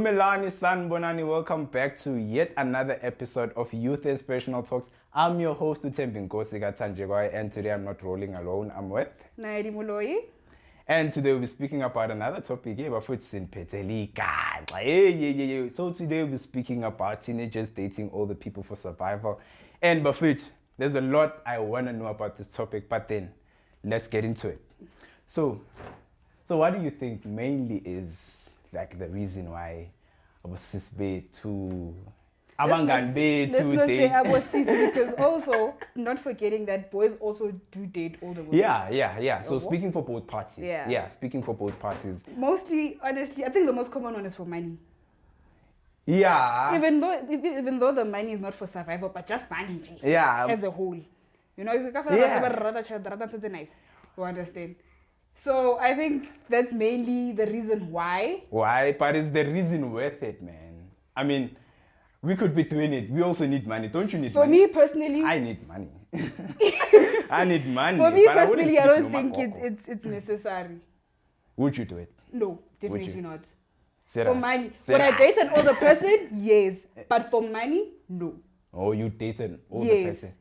Dumelani Sanbonani, welcome back to yet another episode of Youth Inspirational Talks. I'm your host, Utembi Nkosika Tanjegwai, and today I'm not rolling alone. I'm with Naidi Muloi. And today we'll be speaking about another topic here, but it's in Petelika. So today we'll be speaking about teenagers dating older people for survival. And Bafut, there's a lot I want to know about this topic, but then let's get into it. So what do you think mainly is like the reason why abosisbe to abanganbe to date? Let's not say because also not forgetting that boys also do date older women. Yeah. So speaking for both parties. Yeah. Speaking for both parties. Mostly, honestly, I think the most common one is for money. Yeah. Even though the money is not for survival, but just money. Yeah. As a whole. You know, it's rather nice. You understand? So I think that's mainly the reason why. Why? But is the reason worth it, man? I mean, we could be doing it. We also need money. Don't you need money? For me personally, I need money. I need money. For me but personally, I don't no think it's necessary. Would you do it? No, definitely not. Serious? For money. Serious? When I date an older person, yes. But for money, no. Oh, you date an older Yes. person?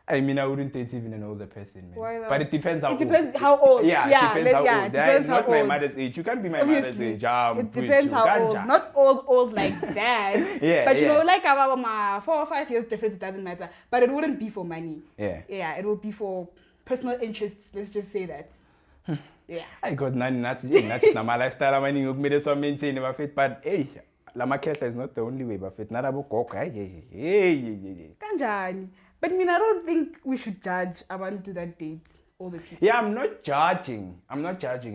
I mean, I wouldn't date even an older person, man. Why not? But it depends how old. It depends how old. Yeah, it depends how old. It depends how Not my old. mother's age. You can't be my Obviously. mother's age. It depends how old. Not old like that. Yeah, But you yeah. know, like about 4 or 5 years difference, it doesn't matter. But it wouldn't be for money. Yeah. Yeah, it will be for personal interests. Let's just say that. Yeah. I got that's my lifestyle. I'm going to maintain my faith. But hey, Lama Kesha is not the only way. But not about coke. Hey. Kanjani. But I mean, I don't think we should judge about do that date all the people. Yeah, I'm not judging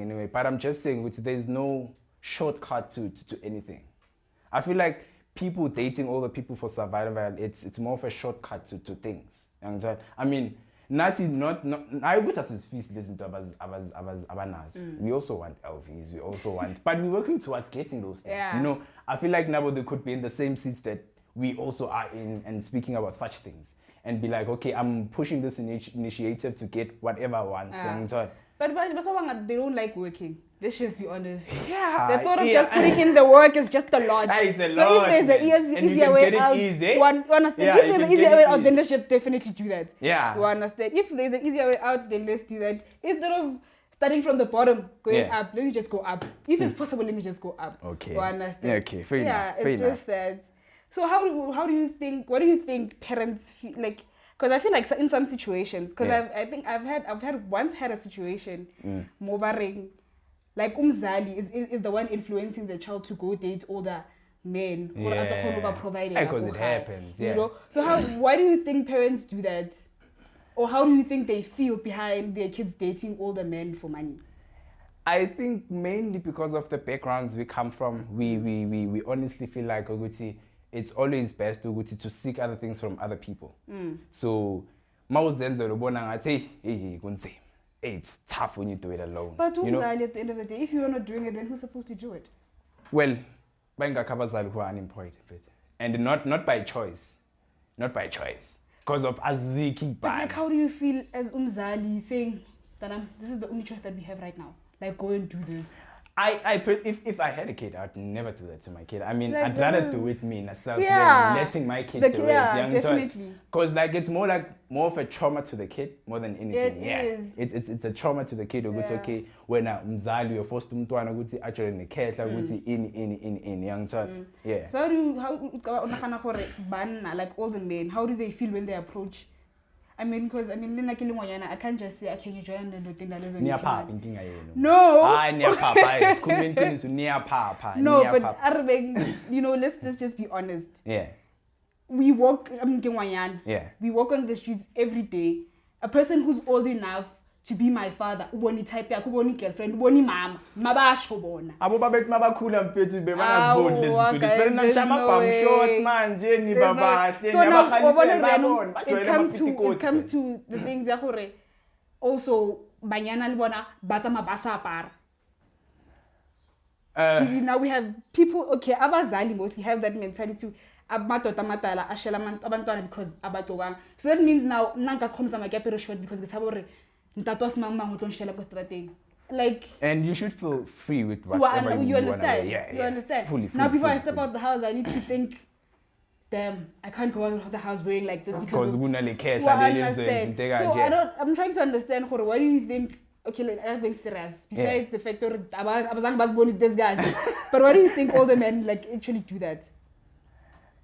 anyway. But I'm just saying, there's no shortcut to anything. I feel like people dating older people for survival, it's more of a shortcut to things. You understand? I mean, not I would as fees listen to abanas. We also want LVs, we also want, but we're working towards getting those things. Yeah. You know, I feel like now they could be in the same seats that we also are in and speaking about such things. And be like, okay, I'm pushing this initiative to get whatever I want. You understand? But they don't like working. Let's just be honest. Yeah. The thought of just putting in the work is just a lot. It's a so lot, if there's man. an easier way out, easy. if there's an easier way out, then let's just definitely do that. Yeah. You understand? If there's an easier way out, then let's do that. Instead of starting from the bottom, going up, let me just go up. If it's possible, let me just go up. Okay. You understand? Okay, fair enough. Yeah, Fair it's enough. just that. So what do you think parents feel like? Because I feel like in some situations, because I've once had a situation, mobaring, like umzali is the one influencing the child to go date older men for providing. Because it happens, yeah. You know? So why do you think parents do that? Or how do you think they feel behind their kids dating older men for money? I think mainly because of the backgrounds we come from, we honestly feel like it's always best to seek other things from other people. So, it's tough when you do it alone. But you know? at the end of the day, if you're not doing it, then who's supposed to do it? Well, who are unemployed, and not by choice, because of aziki. But like, how do you feel as umzali saying that this is the only choice that we have right now? Like, go and do this. If I had a kid, I'd never do that to my kid. I mean, like I'd rather do it me myself than letting my kid do it. Yeah, definitely. Because like it's more of a trauma to the kid more than anything. It's a trauma to the kid. Okay, when umzali you're forced to ukuthi actually nekhetla ukuthi in young child. Yeah. So how like older men, how do they feel when they approach? I mean, because I can't just say, can you join the thing that is on your No. No, but you know, let's just be honest. Yeah. We walk we walk on the streets every day. A person who's old enough to be my father, uboni type yakho, uboni girlfriend, uboni mama, mabasho bona. Abo babethu mabakhula mfethu bebangaziboni lezi zinto. Bese nangishama bam short manje ni babahle niyabahalisela babona bajwayele ama-50 it comes to the things ya gore also banyana le bona ba tsama ba sa apara. Now we have people, okay, abazali mostly have that mentality to amadoda amadala ashela abantwana because abagcokanga. So that means now nanka sikhomza makepero short because ngithaba gore ntatwa simangmang ho tlo nshela ko strateng. Like, And you should feel free with whatever you you want to understand? wear. Yeah, You yeah. understand? Fully, Now, before I fully, step fully. out the house, I need to think, damn, I can't go out of the house wearing like this Because of... kunale cash Well, I alele understand. zenze So kanje. I'm trying to understand, Khoro, what do you think? Okay, like, I'm being serious. Besides the fact that abazange basibone this guy, but why do you think older men like actually do that?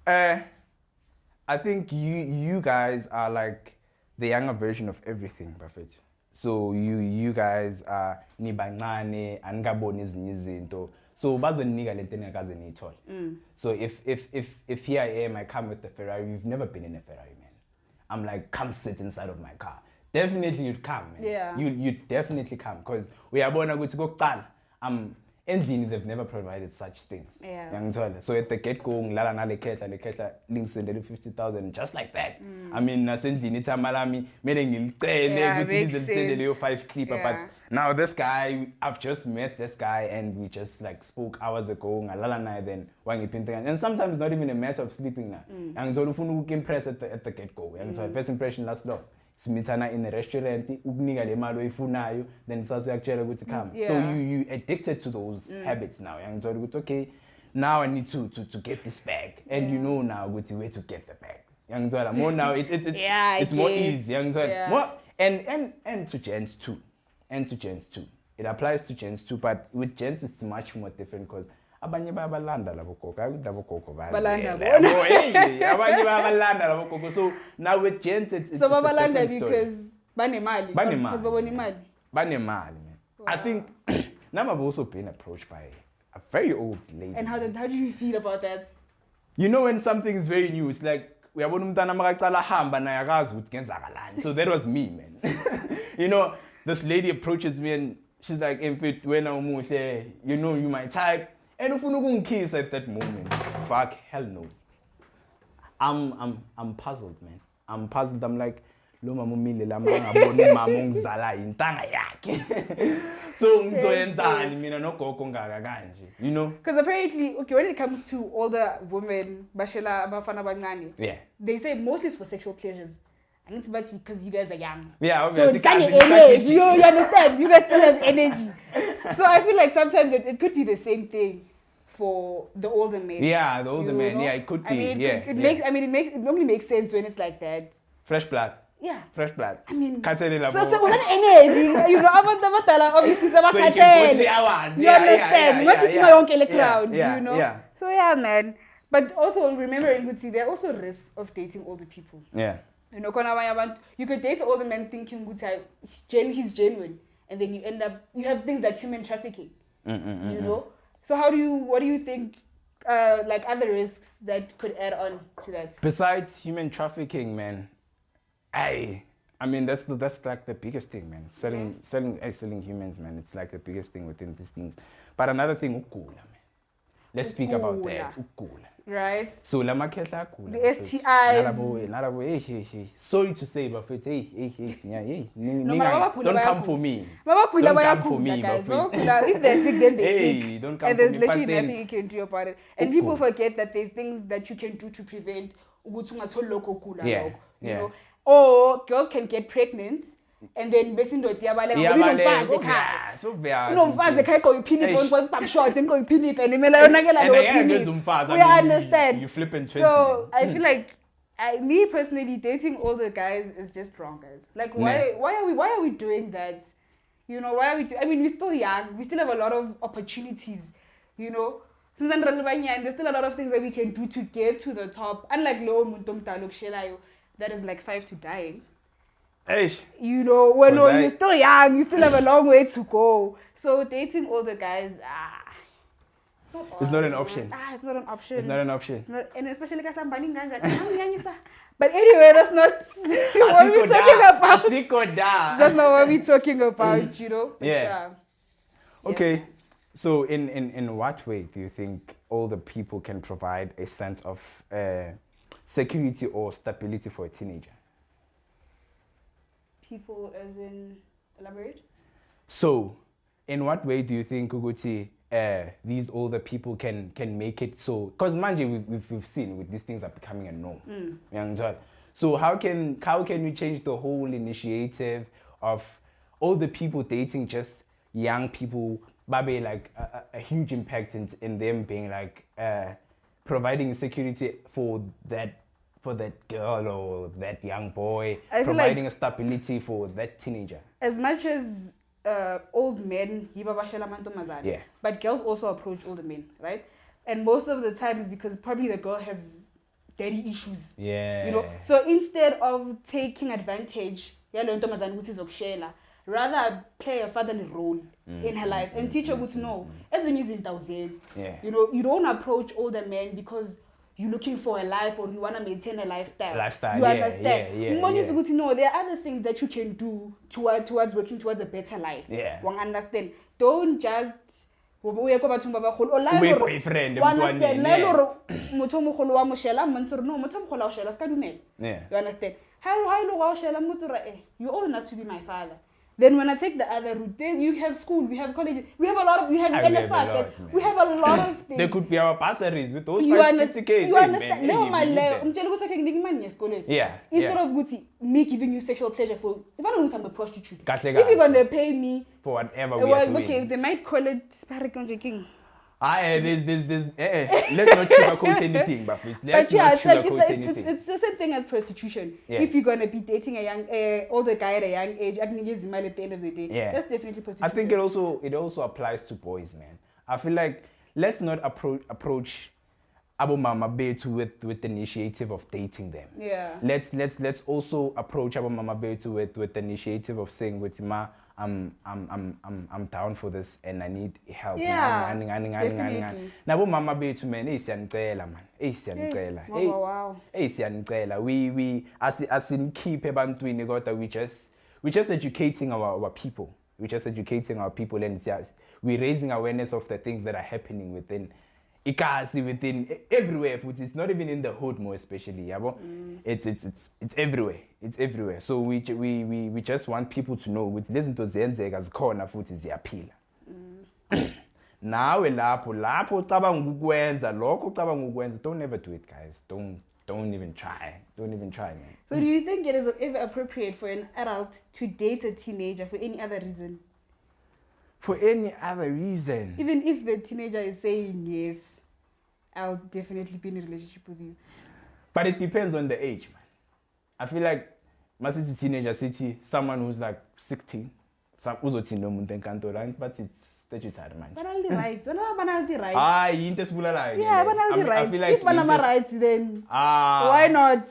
I think you guys are like the younger version of everything, Buffett. So you guys are nibancane angaboni ezinye izinto. So bazoninika lento engakaze niyithole. So if here I am, I come with the Ferrari. You've never been in a Ferrari, man. I'm like, come sit inside of my car. Definitely you'd come, man. Yeah. You'd definitely come because we are born to go qala. Endlini, they've never provided such things. Yeah. Yangithola. So at the get-go, ngilala nale khehla lingisendele 50,000 just like that. I mean, nasendlini ithi amalami mele ngilicele Yeah, ukuthi makes lize leyo sense. 5 clipper. Yeah. But now this guy, I've just met this guy and we just like spoke hours ago. Ngalala naye then wangiphinta kanje. And sometimes not even a matter of sleeping now. Yangithola ufuna ukimpress at the get-go. Yangithola first impression lasts long. Simithana in a restaurant, ukunika le mali oyifunayo, then sasuyakutshela ukuthi come. Yeah. So you addicted to those habits now. Yangithola ukuthi okay, now I need to get this bag, and you know now ukuthi where to get the bag. Yangithola more now Yeah, it's more guess. easy. Yangithola Yeah. more and to gents too, It applies to gents too, but with gents it's much more different because abanye bayabalanda labo gogo labo gogo Balanda bazela bona. yabo, hey abanye bayabalanda labo gogo. So now with gents it's So a babalanda different story. because banemali. Banemali. Because babona imali. Banemali, man. I think now I've also been approached by a very old lady. And how do you feel about that? You know when something is very new, it's like uyabona umntana makaqala hamba naye akazi ukuthi kenzakalani. So that was me, man. You know, this lady approaches me and she's like, "Mfethu wena umuhle, you know you my type." And ufuna ukungikiss at that moment. Fuck, hell no. I'm puzzled, man. I'm puzzled. I'm like, lo mama umile la mangabona umama ongizala intanga yakhe. So ngizoyenzani mina nogogo ngaka kanje, you know? Because apparently, okay, when it comes to older women, bashela abafana abancane, Yeah. they say mostly it's for sexual pleasures. And it's about because you guys are young. Yeah, So obviously. it's kind of energy. You understand? You guys still have energy. So I feel like sometimes it could be the same thing for the older men. Yeah, the older You man. know? Yeah, it could be. I mean, it yeah. makes it normally makes sense when it's like that. Fresh blood. Yeah. Fresh blood. I mean, Khathele so labo. when energy, you know, abantu abadala obviously So you can put the sebakhathele. hours. You understand? Not that you know the crowd, yeah, you know. Yeah. So yeah, man. But also remembering, Guti, there are also risks of dating older people. Yeah. You know, you could date older men thinking Guti, he's genuine, and then you end up you have things like human trafficking. You know. So what do you think? Like other risks that could add on to that? Besides human trafficking, man, I mean that's like the biggest thing, man. Selling humans, man. It's like the biggest thing within these things. But another thing, ukugula, man. Let's speak about that. Ukugula. Right. So lama khehla agula. The STIs. Nalabo, hey. Sorry to say, but hey. No, don't come for me. Don't Don't come for me, guys. Bafethu. If they're sick, then they're Hey, sick. don't come And for there's me. literally But then, nothing you can do about it. And people forget that there's things that you can do to prevent ukuthi ungatholi lokho kugula Yeah, lokho, you yeah. know. Or girls can get pregnant and then bese indoda iyabaleka ngoba inomfazi ekhaya. so vya. Unomfazi ekhaya igqoka iphinifa ngokubamba short ngigqoka iphinifa and imela yonakela And lo again, there's phinifa. umfazi. We understand. You flip in 20. So I feel like me personally dating older guys is just wrong, guys. Like why are we doing that? You know, why are we I mean, we're still young. We still have a lot of opportunities, you know. Since there's still a lot of things that we can do to get to the top. Unlike lo muntu omdala okushelayo that is like 5 to dying. Eish. You know, when you're still young, you still have a long way to go. So dating older guys, It's not an option. It's not an option. It's not an option. It's not, and especially because I'm banning ganja. But anyway, that's not what we're talking about. Asikoda. That's not what we're talking about, you know? But Yeah. Okay. So in what way do you think older people can provide a sense of security or stability for a teenager? People as in elaborate? So in what way do you think Uguti these older people can make it so, because manje we've seen with these things are becoming a norm. So how can we change the whole initiative of older people dating just young people, babe, like a huge impact in them being like providing security for that girl or that young boy, providing a stability for that teenager. As much as old men, yeah, but girls also approach older men, right? And most of the time is because probably the girl has daddy issues. Yeah. You know, so instead of taking advantage, rather play a fatherly role in her life and teach her to know, as in yeah. you know, you don't approach older men because you're looking for a life or you want to maintain a lifestyle. You understand? No, there are other things that you can do towards working towards a better life. Yeah. One understand. Don't just boyfriend. You understand? You're old enough to be my father. Then when I take the other route, then you have school, we have college, we have NSFAS, we have a lot of things. There could be our bursaries with those You 550K. You understand? Yeah. Instead of me giving you sexual pleasure for, if I don't know I'm a prostitute, if you're you're gonna pay me for whatever we are doing. Okay, they might call it king. Let's not sugarcoat anything, but let's not sugarcoat anything. It's the same thing as prostitution. Yeah. If you're gonna be dating a young older guy at a young age, at the end of the day, yeah, that's definitely prostitution. I think it also applies to boys, man. I feel like let's not approach Abu Mama Betu with the initiative of dating them. Yeah. Let's also approach Abu Mama Betu with the initiative of saying with Ma, I'm down for this and I need help. Yeah. Nabo Mama Betu man, siyanicela man. Siyanicela. Wow. Siyanicela. We as in keep ebantwini kodwa we just educating our people. We're just educating our people and we're raising awareness of the things that are happening within within everywhere. It's not even in the hood more especially. It's everywhere. It's everywhere. So we just want people to know which listen to zenzeka zikhona futhi ziyaphila. Nawe lapho ucabanga ukwenza lokho ucabanga ukwenza, don't ever do it, guys. Don't even try. Don't even try, man. So do you think it is ever appropriate for an adult to date a teenager for any other reason? For any other reason? Even if the teenager is saying, yes, I'll definitely be in a relationship with you. But it depends on the age, man. I feel like my city teenager city, someone who's like 16, but it's statutory, man. Banality rights. Banality rights. Yeah, banality rights. I feel like if banama rights, then why not?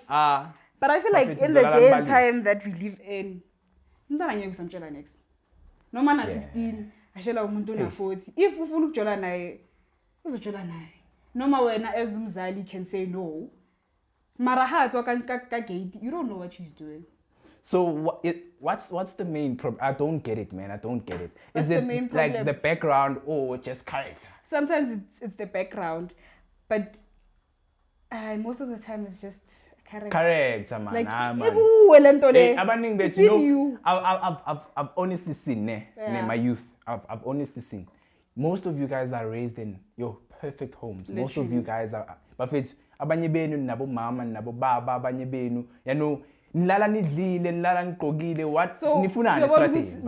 But I feel like in the day and time that we live in, next. No man at 16, ashela umuntu na 40. If ufuna ukujola naye, uzojola naye. Noma wena as umzali can say no. Mara hathi ka gate, you don't know what she's doing. So what's the main problem? I don't get it, man. I don't get it. Is it like the background or just character? Sometimes it's the background, but most of the time it's just character, man. Like, I've honestly seen my youth. I've honestly seen most of you guys are raised in your perfect homes. Literally. Most of you guys are. But it's abanye benu nabo mama nabo baba abanye benu. You know, nilala nidlile nilala nigqokile. What? So they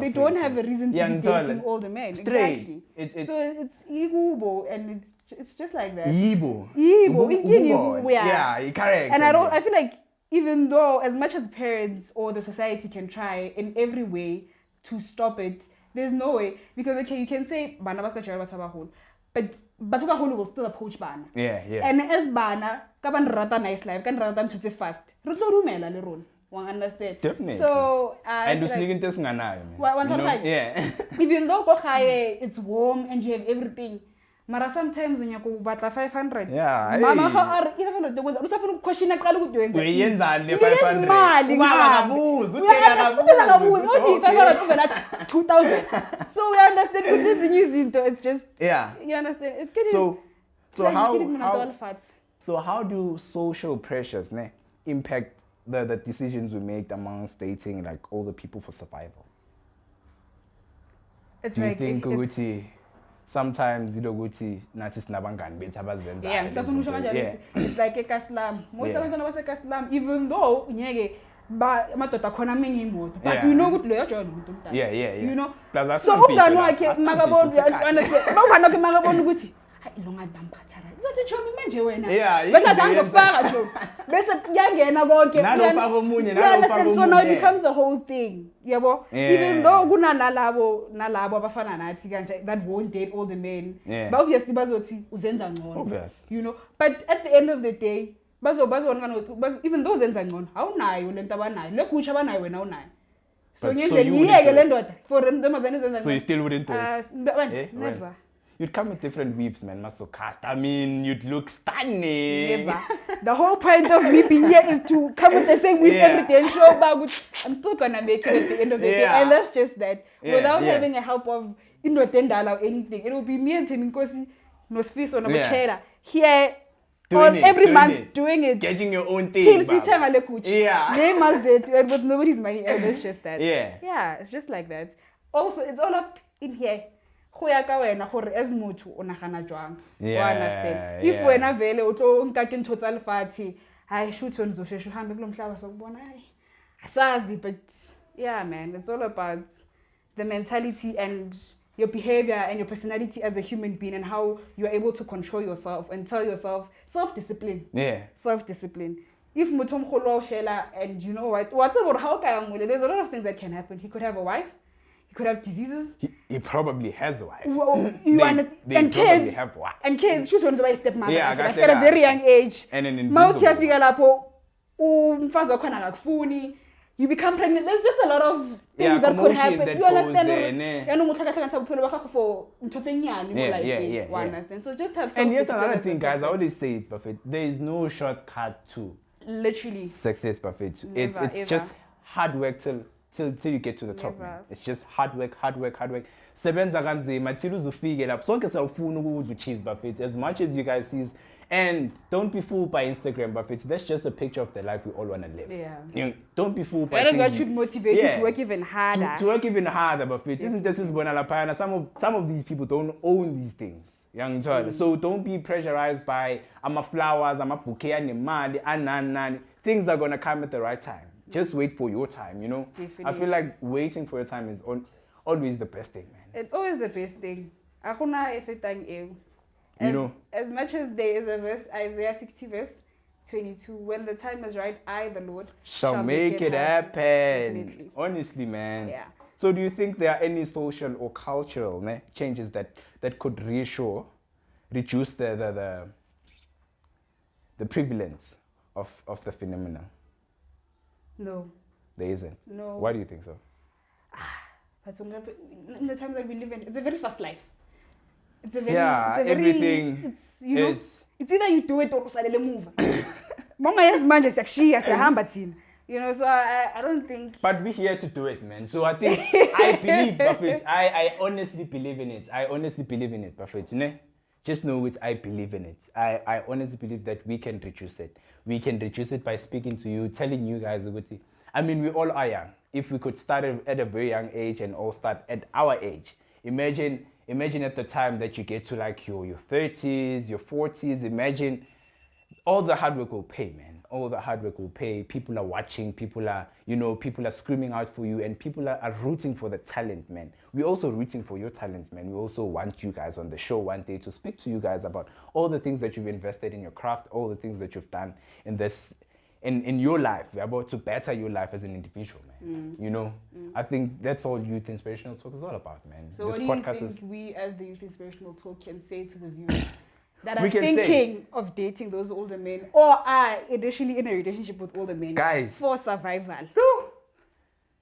don't have a reason to be dating older men. Straight. Exactly. So it's igubo and it's just like that. Ibo. Yeah, correct. And I feel like even though as much as parents or the society can try in every way to stop it, there's no way, because okay, you can say bana baskajara bathabaholo, but bathabaholo will still approach bana. Yeah. And as bana ka ban rata nice life, kan rata ntse fast. Re tlo rumela le rona. One understand. Definitely. So and you sneak into singanayo, man. Yeah. Even though it's warm and you have everything, mara sometimes when you go batla 500. Yeah. Mama ka even though usafuna ukuquestion aqala ukudwenza. Uyenzani le 500? Ungabuza, uthenga kabuza. Uthi 500 uvela 2000. So we understand with this new zinto, it's just you understand. It's getting So how do social pressures impact the decisions we make amongst dating like all the people for survival? It's do you think ukuthi sometimes ukuthi nathi sinabangani bethu abazenzayo? It's like a kaslam. Most of them are kaslam, even though ba amadoda khona amenye imoto but Yeah. we know ukuthi loyo join umuntu omdala Yeah. you know Plus, that's so some people, umngani like, wakhe that's some makabona people, it's a understand umngani wakhe makabona ukuthi hayi lo ngathi bamphathara uzothi chomi manje wena Yeah, bese athi yenza. angizofaka chomi bese kuyangena konke Nalo Uyana- ufaka omunye, you nalo ufaka understand? So now it omunye. becomes a whole thing yabo Yeah. even though nalabo abafana nathi kanje that won't date all the men Yeah. but obviously bazothi uzenza ngcono Obvious. you know but at the end of the day bazobona even though uzenza ngcono awunayo lento abanayo legutsha abanayo wena awunayo so But- ngenze so you wouldn't ngiyeke do le it? ndoda for ntombazane ezenza So you still wouldn't do it? never Well, you'd come with different weaves, man. Muscle cast. I mean, you'd look stunning. never the whole point of me being here is to come with the same weave Yeah. every day and show about I'm still gonna make it at the end of the day Yeah. and that's just that Yeah, without yeah. having a help of indoda endala or anything it will be me and Tim Nkosi Nosifiso Nabachera here Doing it, every doing month it. doing it Getting your own thing. till baba. sithenga le Gucci Yeah. name zethu and with nobody's money and it's just that Yeah. it's just like that also it's all up in here go ya ka wena gore as motho o nagana jwang Yeah, understand if yeah. wena vele o tlo nka ke ntho tsa lefatshe hayi shoot wena uzosheshe uhambe kulomhlaba sokubona hayi asazi but yeah man it's all about the mentality and your behavior and your personality as a human being and how you are able to control yourself and tell yourself self-discipline Yeah. self-discipline if motho omkhulu shela and you know what's about how kaya ngule there's a lot of things that can happen he could have a wife he could have diseases He probably has a wife. well, you They understand and probably kids have wives. and kids shoot when by stepmother Yeah, at kahle a very kahle. young age And an mawuthi invisible yafika lapho umfazi wakho akakufuni you become pregnant there's just a lot of things Yeah, that could commotion happen that you understand goes there, ne? yana ngutlhakatlhakanisa bophelo ba gago for ntho tse nyane mo Yeah, life yeah. you understand so just have And yet self-discipline another as a thing, guys, I person. always say it, Buffett. There is no shortcut to literally success, Buffett. It's Never, ever. just hard work till you get to the top, man. Never. It's just hard work. Sebenza kanzima till uzufike lapho. Sonke sawufuna ukudla cheese, Buffett. As much as you guys see, and don't be fooled by Instagram, Buffett. That's just a picture of the life we all want to live. Yeah. You know, don't be fooled by that is things what you- should motivate you Yeah. to work even harder to work even harder, Buffett. Isn't this is Bonalapayana? Some of these people don't own these things. Young child. So don't be pressurized by flowers, bouquet, nemali, anani. Things are gonna come at the right time. Just wait for your time, you know? Definitely. I feel like waiting for your time is always the best thing, man. it's always the best thing akuna efetang eu You know. as much as there is a verse Isaiah 60 verse 22 when the time is right I the Lord Shall make it happen. Definitely. Honestly, man. Yeah. So do you think there are any social or cultural changes that could reduce the prevalence of the phenomenon? no There isn't. No. Why do you think so? but in the times that we live in it's a very fast life it's a very Yeah, it's a very, everything it's, you know is- it's either you do it or usalele emuva mongayenzi manje siyakushiya siyahamba thina you know so I don't think But we're here to do it, man. So I think I believe, Buffett. I honestly believe in it. I honestly believe in it, Buffett. You know? Just know it. I believe in it. I honestly believe that we can reduce it. We can reduce it by speaking to you, telling you guys about it. I mean, we all are young. If we could start at a very young age and all start at our age, imagine at the time that you get to like your 30s, your 40s. Imagine all the hard work will pay, man. All the hard work will pay. People are watching. People are screaming out for you, and people are rooting for the talent, man. We're also rooting for your talent, man. We also want you guys on the show one day to speak to you guys about all the things that you've invested in your craft, all the things that you've done in this, in your life. We're about to better your life as an individual, man. You know, I think that's all Youth Inspirational Talk is all about, man. so what do you think we as the Youth Inspirational Talk can say to the viewers that We are can say- thinking of dating those older men or are initially in a relationship with older men Guys. for survival?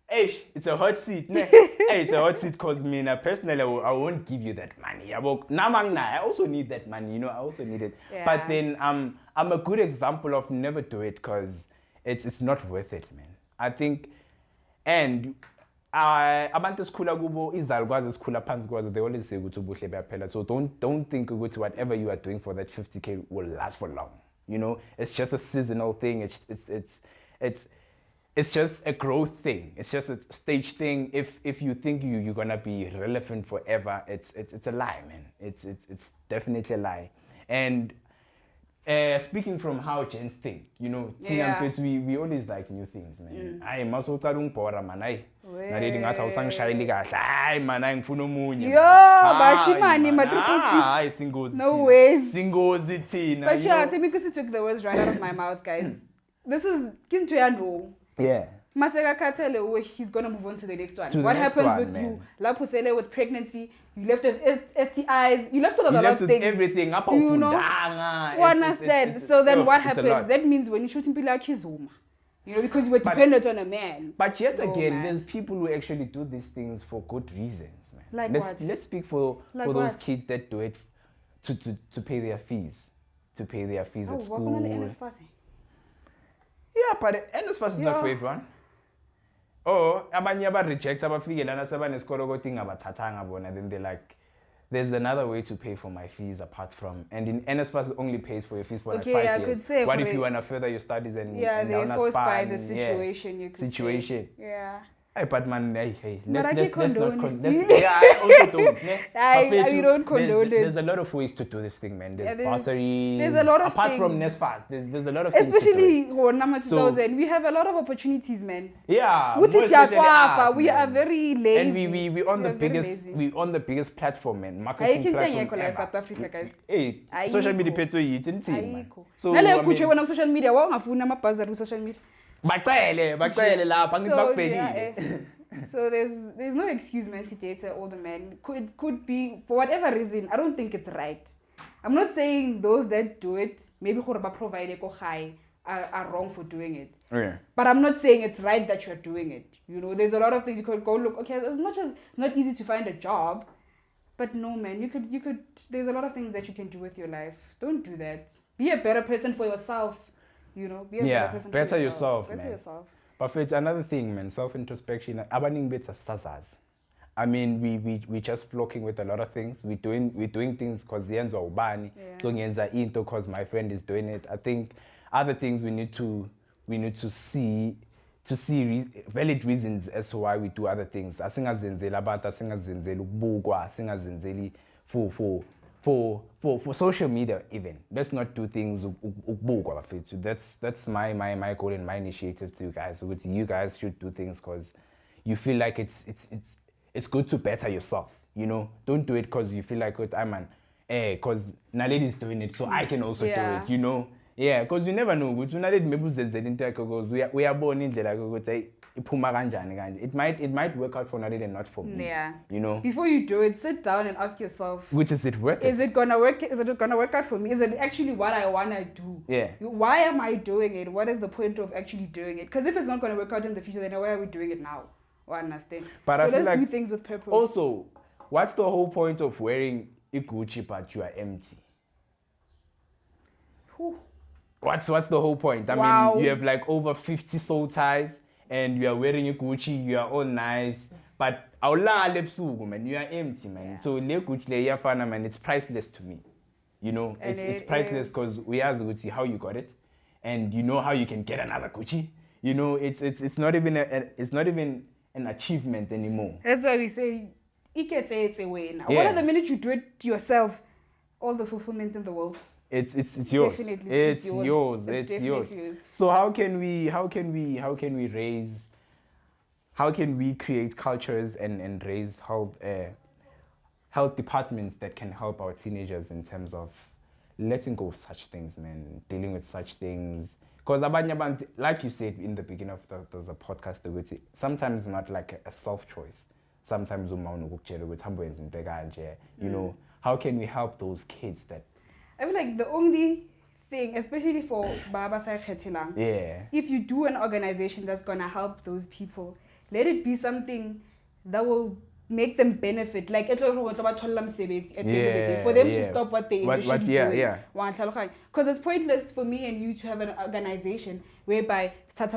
Hey, it's a hot seat. Ne? Hey, it's a hot seat because me, personally, I won't give you that money. I also need that money, you know, I also need it. Yeah. But then I'm a good example of never do it because it's not worth it, man. I think, and abantu esikhula kubo izalukwazi esikhula phansi kwazo they always say ukuthi ubuhle buyaphela so don't think ukuthi whatever you are doing for that 50k will last for long, you know. It's just a seasonal thing. It's just a growth thing. It's just a stage thing. If you think you're gonna be relevant forever, it's a lie, man. It's definitely a lie. And Speaking from how gents think, you know, Yeah. we always like new things, man. Aye, masocala ungibhora man, aye. Weh. Nalethi ngathi awusangishayeli kahle. Hayi man, ayi ngifuna omunye. Yo, bashimani, man. ma-triple six. Hayi singozi. No thina. ways. Singozi thina. But you yeah, know? Temikusi took the words right out of my mouth, guys. This is Kintu Yano. Yeah. Maseka Katele, he's gonna move on to the next one. To the What next happens one, with man. you? Lapusele with pregnancy, you left with STIs, you left with a You lot left of with things. everything. Apa You know, ufundanga. You understand? So then what it's a happens? lot. That means when you shoot in Pila Kizuma, you know, because you were But- dependent on a man. But yet Oh, again, man. there's people who actually do these things for good reasons, man. Like let's, what? Let's speak for Like those what? kids that do it to pay their fees. To pay their fees Oh, at what school. on the NSFAS? Yeah, but NSFAS is not for Yeah. everyone. Oh, abanye aba-reject abafike lana sebanesikolo kodwa ingabathathanga bona, then they're like, there's another way to pay for my fees apart from, and in NSFAS only pays for your fees for Okay, like 5 I years. could say What for if you it- want to further your studies and Yeah, and they're down a forced by span, the yeah. situation, you could Situation. say. Yeah. Hey, but man, hey, But I let's not condone condone. it. Yeah, I also don't. Ne? I- But fair we to- don't condone there's it. a lot of ways to do this thing, man. There's Yeah, there's- bursaries. there's a lot of apart from things. NSFAS, there's a lot of things to do Especially it. on number So- 2000, we have a lot of opportunities, man. Yeah, Which more is especially Yatwafa, us, we man. are very lazy. And we on We the are very biggest lazy. we on the biggest platform, man. I Marketing think platform like ever. South Africa, guys. Hey, Ayikho. social media petso yithi nthini, man. Ayikho. So Nale I mean, kutshe wena social media, wawungafuna amabhazari ku social media. bacele lapha ngithi So, bakubhekile. So there's no excuse, man, to date an older man. Could be for whatever reason. I don't think it's right. I'm not saying those that do it, maybe provide are wrong for doing it. Yeah. But I'm not saying it's right that you're doing it. You know, there's a lot of things you could go look. Okay, as much as not easy to find a job, but no, man, you could. There's a lot of things that you can do with your life. Don't do that. Be a better person for yourself. You know, be a Yeah, better person better for yourself, Better man. yourself. But it's another thing, man. Self-introspection. Abaning bits are sazas. I mean, we just flocking with a lot of things. We're doing things because yenza ubani. Yeah. So yenza into because my friend is doing it. I think other things we need to see valid reasons as to why we do other things. Asingazenzeli abantu, asingazenzeli ukubukwa, asingazenzeli for social media even. Let's not do things ukubukwa bafethu. That's my goal and my initiative to you guys. So you guys should do things because you feel like it's good to better yourself. You know, don't do it because you feel like I'm an because Naledi's doing it, so I can also Yeah. do it. You know, yeah, because you never know. Ukuthi Naledi maybe uzenzela into yakhe because uyabona indlela ukuthi iphuma kanjani kanje. It might work out for Naledi and not for me. Yeah. You know, Before you do it, sit down and ask yourself, which is it worth it? is it gonna work? Is it gonna work out for me? Is it actually what I wanna do? Yeah. Why am I doing it? What is the point of actually doing it? Because if it's not gonna work out in the future, then why are we doing it now? I understand. But so I feel let's like do things with purpose. Also, what's the whole point of wearing a Gucci but you are empty? Whew. What's the whole point? I Wow. mean, you have like over 50 soul ties and you are wearing a Gucci, you are all nice, but awulala ebusuku, man, you are empty, man. Yeah. So le Gucci le iyafana, man, it's priceless to me. You know, And it's it priceless is. because we ask Gucci how you got it, and you know how you can get another Gucci. You know, it's not even an achievement anymore. That's why we say, it's a way now. Yeah. What are the minute you do it yourself, all the fulfillment in the world? It's yours. Definitely, It's yours. It's It's yours. definitely yours. So how can we create cultures and raise health departments that can help our teenagers in terms of letting go of such things, man, dealing with such things. Because like you said in the beginning of the podcast, sometimes not like a self-choice. Sometimes you know, how can we help those kids that I feel like the only thing, especially for Baba Saikhethilang, yeah. if you do an organization that's gonna help those people, let it be something that will make them benefit. Like at the end of the day, for them to stop what they initially doing. Because it's pointless for me and you to have an organization whereby but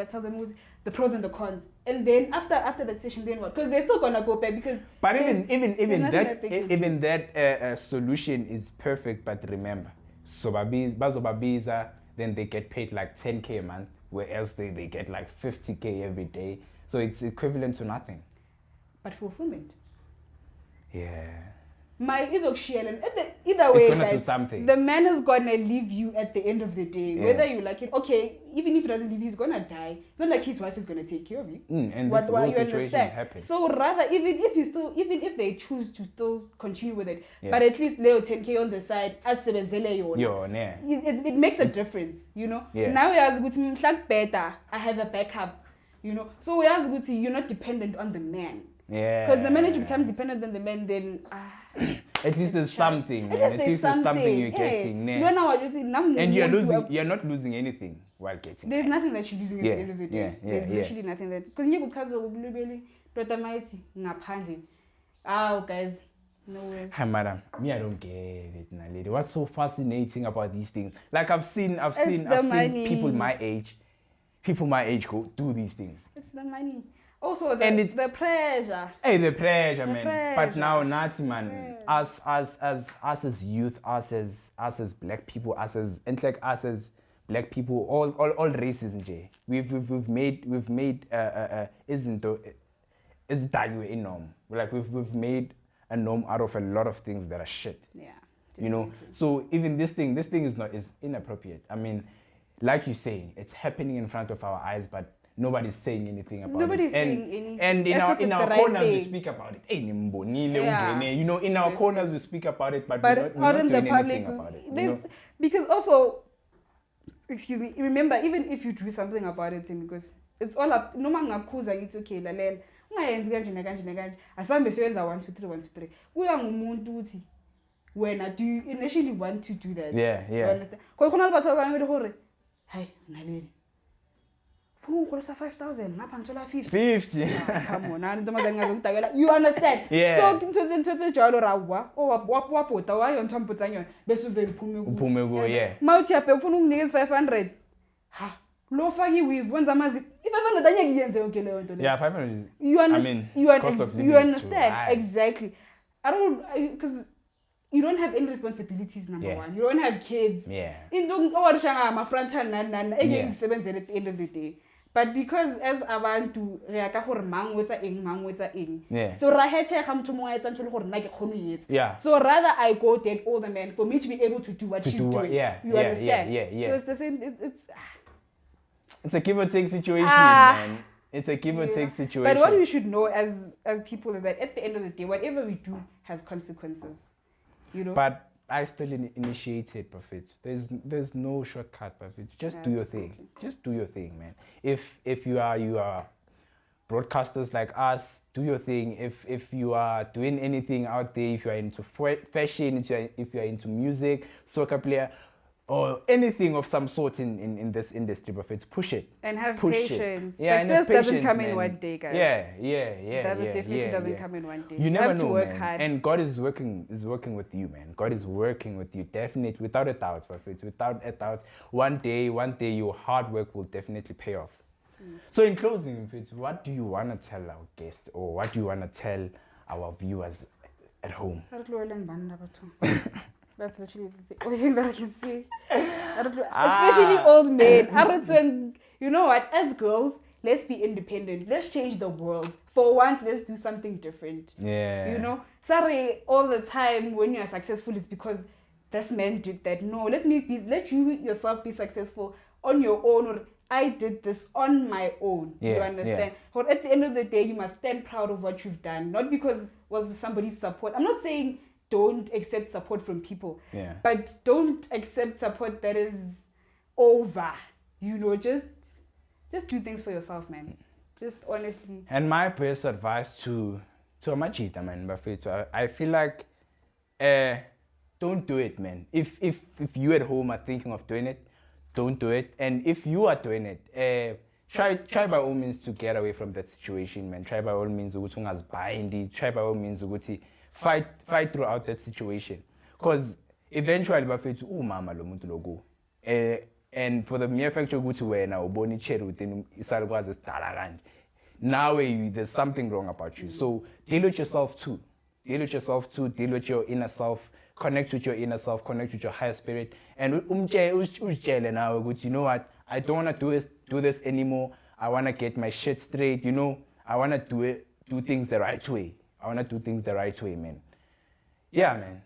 tell them the pros and the cons, and then after the session, then what? Because they're still gonna go back because. But there's even that solution is perfect. But remember, so bazobabiza, then they get paid like 10K a month, whereas they get like 50K every day. So it's equivalent to nothing. But fulfillment. Yeah. my izokushiyela either way, gonna do guys, something. the man is gonna leave you at the end of the day, Yeah. whether you like it. Okay, even if he doesn't leave, he's gonna die. It's not like his wife is gonna take care of you. And this whole situation happens. So rather, even if they choose to still continue with it, Yeah. but at least Leo 10K on the side, as sebenzele yona. Yeah. It makes a difference, you know. Yeah. Now we ask good better. I have a backup, you know. So we ask good, you're not dependent on the man. Yeah. Because the minute you become dependent on the man, then at least there's something. At Man. least there's something you're getting. You know what you see, And you're not losing anything while getting. There's nothing that you're losing at Yeah, the end of the day. yeah, There's yeah. literally nothing that because you because of Blubeli, Dr. Mighty, ngaphandle. Ah, guys, no worries. Hi, madam. Me, I don't get it, now, lady. What's so fascinating about these things? Like I've seen money. people my age go do these things. It's the money. Also, And it's the pressure. Hey, the pressure, man. But pressure. now, Nazi, man, us as youth, us as black people, us as black people, all races, nje. We've made is that a norm? Like we've made a norm out of a lot of things that are shit. Yeah. You know, so even this thing is inappropriate. I mean, like you say, it's happening in front of our eyes, but nobody's saying anything about Nobody's it. saying anything. And in As if it's our the right corners we thing. speak about it. Hey, nimbonile, Yeah. ungene. You know, in our corners we speak about it, but But we're not out in doing the public, anything about it. You there's- know? because also, excuse me, remember, even if you do something about it, because it's all up, noma ngakuza ngithi okay lalela ungayenzi kanje nakanje nakanje asambe siyenza 1 2 3 1 2 3 kuya ngumuntu uthi wena do you initially want to do that. Yeah. You understand? Because khona batho abanye le hore hayi naleli funa ukolisa 5,000 ngapha ngithola 50. 50. Come on, nani ntombazane ngazongidakela. You understand? Yeah. So ntotse jalo rawa wapota wayo ntombotsa nyona bese uvela Uphume kuwo, yeah. Mawuthi yabe ufuna unginikeza 500. Ha, lo faki weave wenza amazi. I500 anyeke iyenze yonke leyo nto leyo. Yeah, 500 is, You understand? cost of living You is too understand? high. Exactly. I don't because you don't have any responsibilities, number Yeah. one. You don't have kids. Yeah. Into owarishanga amafrontal nana engeke Yeah. ngisebenzele at the end of the day. But because as abantu re ya ka gore mang wetsa eng. Yeah. So ra hethe ga motho mongwe a etsa ntho le gore nna ke kgone ho etsa. Yeah. So rather I go date older man for me to be able to do what To she's do what- doing. yeah, You yeah, understand? yeah. So it's the same It's a give or take situation, Ah. man. It's a give or Yeah. take situation. But what we should know as people is that at the end of the day, whatever we do has consequences. You know? But I still initiated, Prophet. There's no shortcut, Prophet. Just do your thing. Absolutely. Just do your thing, man. If you are broadcasters like us, do your thing. If you are doing anything out there, if you are into fashion, if you are into music, soccer player, or anything of some sort in this industry, Prophet, push it. And have Push it. patience. Yeah, and have Success doesn't patience, come in man. one day, guys. Yeah. It definitely doesn't come in one day. You never have know, to work man. hard. And God is working with you, man. God is working with you, definitely, without a doubt, Prophet. Without a doubt, one day, your hard work will definitely pay off. So, in closing, Prophet, what do you want to tell our guests, or what do you want to tell our viewers at home? That's literally the only thing that I can say. Especially old men. You know what? As girls, let's be independent. Let's change the world. For once, let's do something different. Yeah. You know? Sorry, all the time when you are successful, it's because this man did that. No, let you yourself be successful on your own. Or I did this on my own. Yeah, You understand? Or at the end of the day, you must stand proud of what you've done. Not because of somebody's support. I'm not saying don't accept support from people. Yeah. But don't accept support that is over. You know, just do things for yourself, man. Just honestly. And my best advice to Amachita, man, Bafeto, I feel like don't do it, man. If you at home are thinking of doing it, don't do it. And if you are doing it, try by all means to get away from that situation, man. Try by all means ukuthi ungazibhayindi. Try by all means ukuthi fight throughout that situation. Because eventually Bafeto umama lo muntu loku. And for the mere fact ukuthi wena ubona icherry within isalukwazi esidala kanje. Now there's something wrong about you. So deal with yourself too. Deal with your inner self. Connect with your inner self. Connect with your higher spirit. And ujele now, you know what? I don't want to do this anymore. I want to get my shit straight. You know, I want to do things the right way. Man. yeah, man.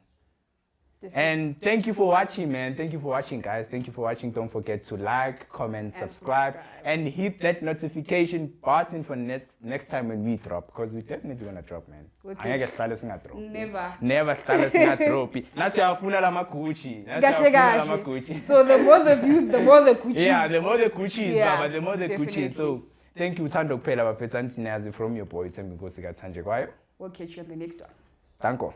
And thank you for watching, man. Thank you for watching, guys. Thank you for watching. Don't forget to like, comment, subscribe, and hit that notification button for next time when we drop, because we definitely gonna drop, man. Okay. Never. Never. Never drop. Nasiyafuna la magucci. So the more the views, the more the Gucci. Yeah, the more the Gucci, Yeah, Baba, the more the definitely. Gucci. So thank you, Tando Pela, from your boy Tembi Kosika Tanje. We'll catch you on the next one. Thank you.